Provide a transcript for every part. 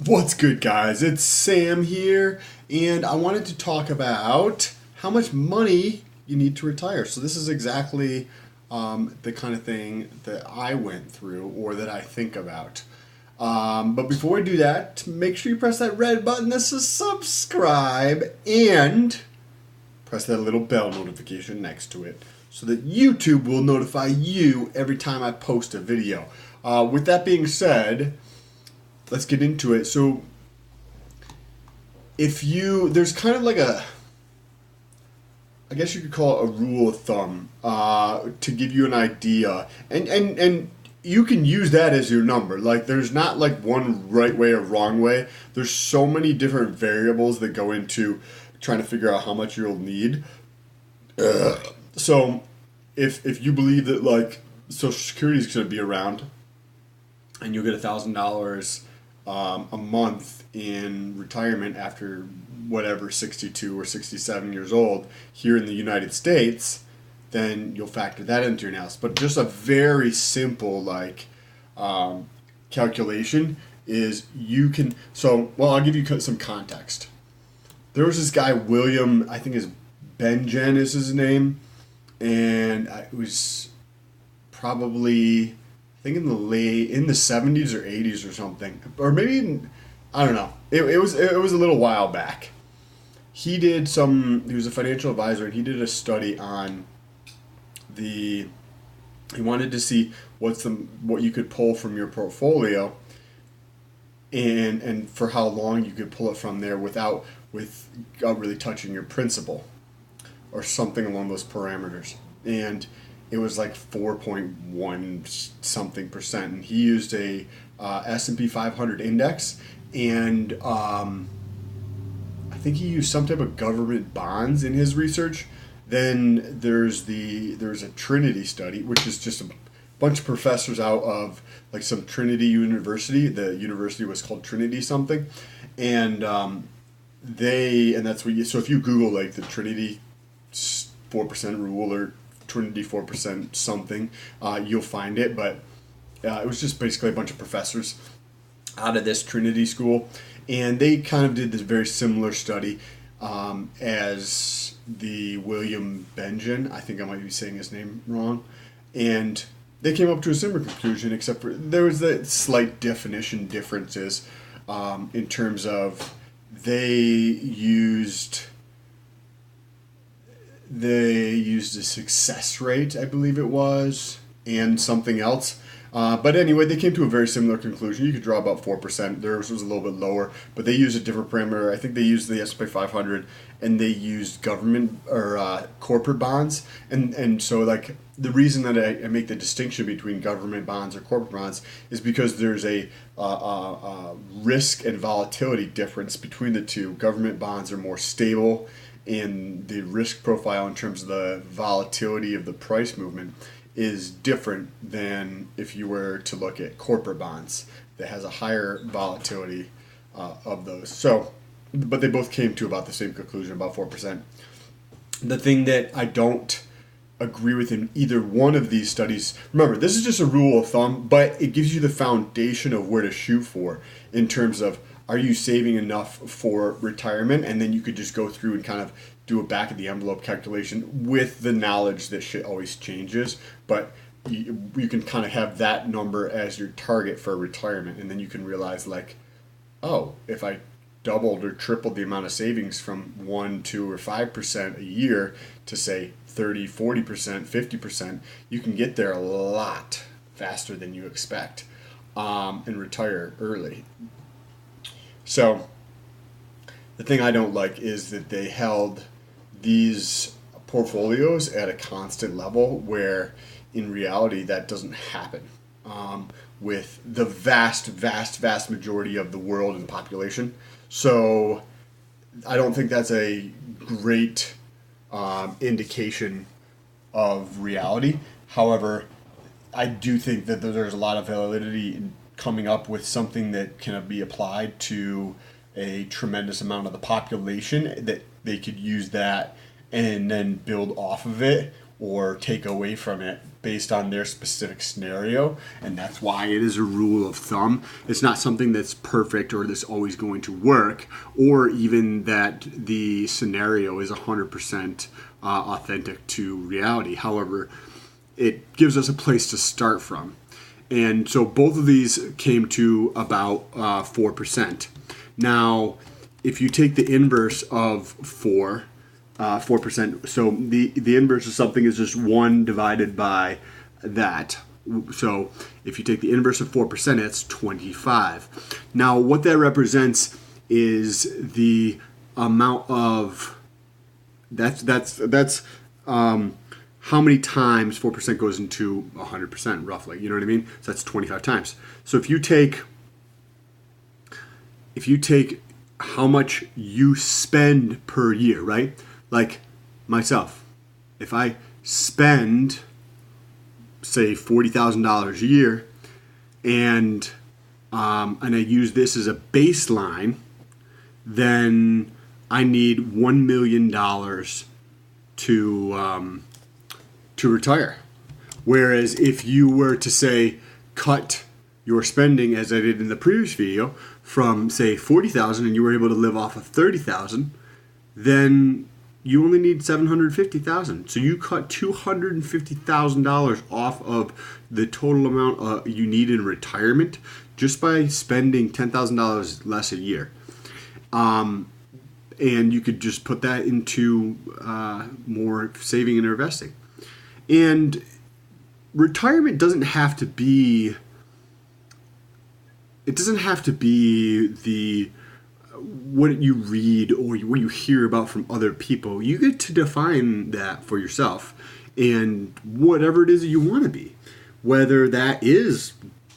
What's good, guys? It's Sam here, and I wanted to talk about how much money you need to retire. So, this is exactly the kind of thing that I went through or that I think about. But before we do that, make sure you press that red button that says subscribe and press that little bell notification next to it so that YouTube will notify you every time I post a video. With that being said, let's get into it. So, there's kind of like I guess you could call it a rule of thumb to give you an idea, and you can use that as your number. Like, there's not like one right way or wrong way. There's so many different variables that go into trying to figure out how much you'll need. So, if you believe that like Social Security is going to be around, and you'll get $1,000 a month in retirement after whatever 62 or 67 years old here in the United States, then you'll factor that into your analysis. But just a very simple calculation is you can. So, well, I'll give you some context. There was this guy William, I think his Benjen is his name, and it was probably I think in the 70s or 80s or something, or maybe I don't know. It was a little while back. He was a financial advisor, and he did a study on the he wanted to see what you could pull from your portfolio, and for how long you could pull it from there without really touching your principal or something along those parameters. And it was like 4.1 something percent. And he used a S&P 500 index, and I think he used some type of government bonds in his research. Then there's a Trinity study, which is just a bunch of professors out of like some Trinity University. The university was called Trinity something, and that's what so if you Google like the Trinity 4% rule or Trinity 4% something, you'll find it. But it was just basically a bunch of professors out of this Trinity school, and they kind of did this very similar study as the William Benjamin. I think I might be saying his name wrong, and they came up to a similar conclusion, except for there was the slight definition differences in terms of they used a success rate, I believe it was, and something else. But anyway, they came to a very similar conclusion. You could draw about 4%. Theirs was a little bit lower, but they used a different parameter. I think they used the S&P 500, and they used government or corporate bonds. And so, like, the reason that I make the distinction between government bonds or corporate bonds is because there's a risk and volatility difference between the two. Government bonds are more stable in the risk profile in terms of the volatility of the price movement is different than if you were to look at corporate bonds that has a higher volatility of those. So, but they both came to about the same conclusion, about 4%. The thing that I don't agree with in either one of these studies, remember, this is just a rule of thumb, but it gives you the foundation of where to shoot for in terms of are you saving enough for retirement, and then you could just go through and kind of do a back of the envelope calculation with the knowledge that shit always changes, but you can kind of have that number as your target for retirement, and then you can realize like, oh, if I doubled or tripled the amount of savings from 1, 2, or 5% a year to say 30, 40%, 50%, you can get there a lot faster than you expect and retire early. So the thing I don't like is that they held these portfolios at a constant level where in reality that doesn't happen with the vast majority of the world and population. So I don't think that's a great indication of reality. However, I do think that there's a lot of validity in coming up with something that can be applied to a tremendous amount of the population, that they could use that and then build off of it or take away from it based on their specific scenario, and that's why it is a rule of thumb. It's not something that's perfect or that's always going to work, or even that the scenario is 100% authentic to reality. However, it gives us a place to start from. And so both of these came to about 4%. Now, if you take the inverse of 4%, so the inverse of something is just 1 divided by that. So if you take the inverse of 4%, it's 25. Now, what that represents is the amount of, that's how many times 4% goes into 100%, roughly. You know what I mean? So that's 25 times. So if you take how much you spend per year, right? Like myself, if I spend, say, $40,000 a year, and I use this as a baseline, then I need $1 million to retire. Whereas if you were to, say, cut your spending, as I did in the previous video, from, say, $40,000 and you were able to live off of $30,000, then you only need $750,000. So you cut $250,000 off of the total amount you need in retirement just by spending $10,000 less a year. And you could just put that into more saving and investing. And retirement doesn't have to be. It doesn't have to be the what you read or what you hear about from other people. You get to define that for yourself, and whatever it is that you want to be, whether that is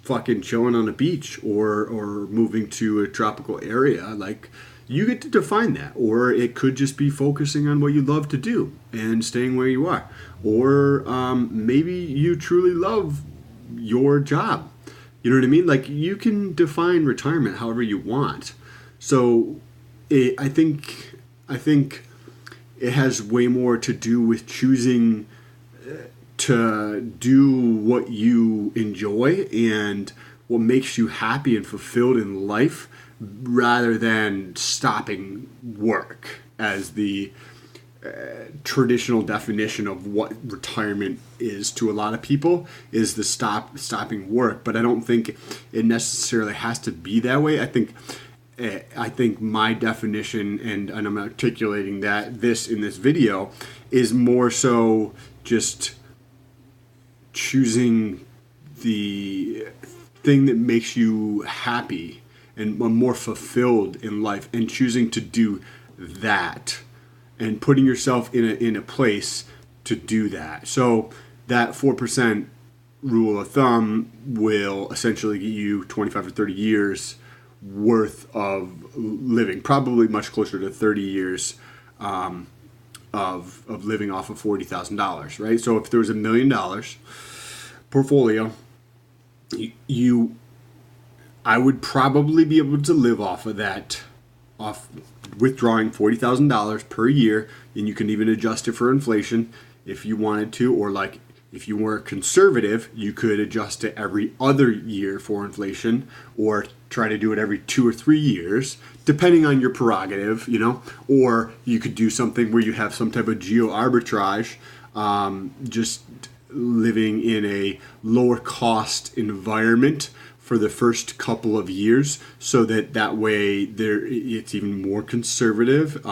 fucking chilling on a beach or moving to a tropical area, like. You get to define that, or it could just be focusing on what you love to do and staying where you are, or maybe you truly love your job. You know what I mean? Like, you can define retirement however you want. So I think it has way more to do with choosing to do what you enjoy and what makes you happy and fulfilled in life, rather than stopping work as the traditional definition of what retirement is to a lot of people, is the stopping work. But I don't think it necessarily has to be that way. I think my definition, and I'm articulating that in this video, is more so just choosing the thing that makes you happy and more fulfilled in life, and choosing to do that and putting yourself in a place to do that. So that 4% rule of thumb will essentially get you 25 or 30 years worth of living, probably much closer to 30 years of living off of $40,000, right? So if there was $1 million portfolio, I would probably be able to live off of that, off withdrawing $40,000 per year, and you can even adjust it for inflation if you wanted to, or like if you were conservative, you could adjust it every other year for inflation, or try to do it every 2 or 3 years, depending on your prerogative, you know, or you could do something where you have some type of geo arbitrage, just living in a lower cost environment for the first couple of years, so that way it's even more conservative,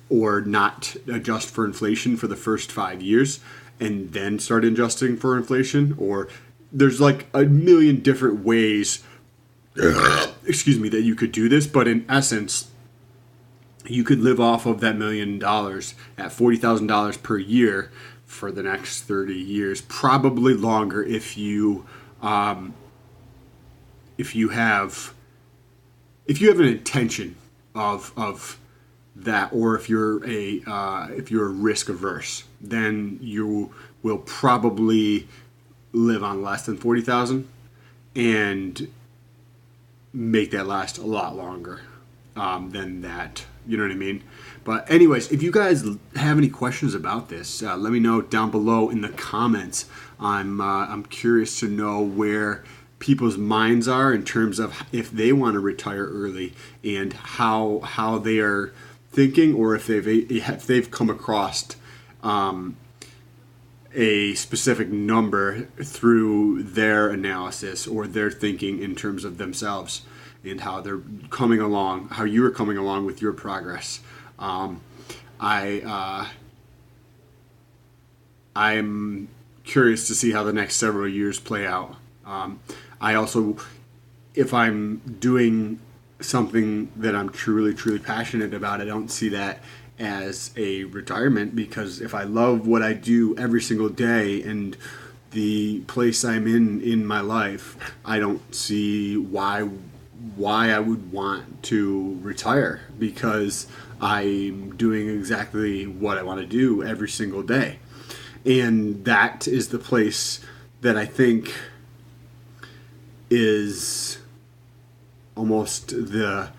or not adjust for inflation for the first 5 years and then start adjusting for inflation. Or there's like a million different ways excuse me, that you could do this, but in essence you could live off of that $1 million at $40,000 per year for the next 30 years, probably longer if you have an intention of that, or if you're risk averse, then you will probably live on less than 40,000 and make that last a lot longer. than that. You know what I mean? But anyways, if you guys have any questions about this, let me know down below in the comments. I'm curious to know where people's minds are in terms of if they want to retire early and how they are thinking, or if they've come across a specific number through their analysis or their thinking in terms of themselves and how they're coming along, how you are coming along with your progress. I'm curious to see how the next several years play out. I also, if I'm doing something that I'm truly, truly passionate about, I don't see that as a retirement, because if I love what I do every single day and the place I'm in my life, I don't see why I would want to retire, because I'm doing exactly what I want to do every single day. And that is the place that I think is almost the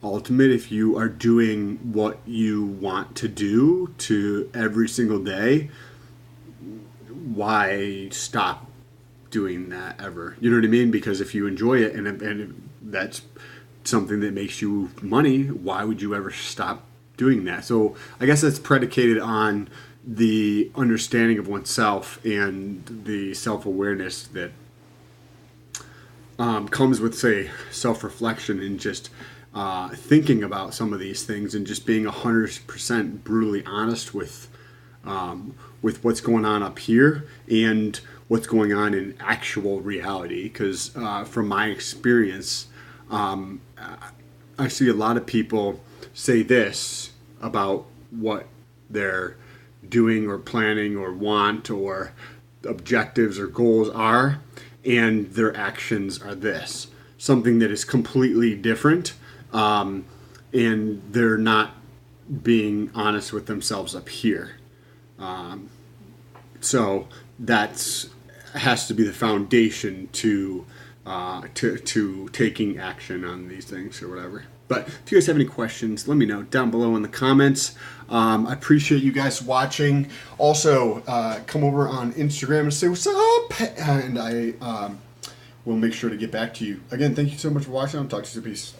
ultimate. If you are doing what you want to do to every single day, why stop doing that ever? You know what I mean? Because if you enjoy it and that's something that makes you money, why would you ever stop doing that? So I guess that's predicated on the understanding of oneself and the self-awareness that comes with, say, self-reflection and just thinking about some of these things and just being 100% brutally honest with what's going on up here and what's going on in actual reality. Because from my experience, I see a lot of people say this about what they're doing or planning or want or objectives or goals are, and their actions are this, something that is completely different, and they're not being honest with themselves up here. So that's has to be the foundation to taking action on these things or whatever. But if you guys have any questions, let me know down below in the comments. I appreciate you guys watching. Also, come over on Instagram and say what's up, and I will make sure to get back to you. Again, thank you so much for watching. I'll talk to you soon. Peace.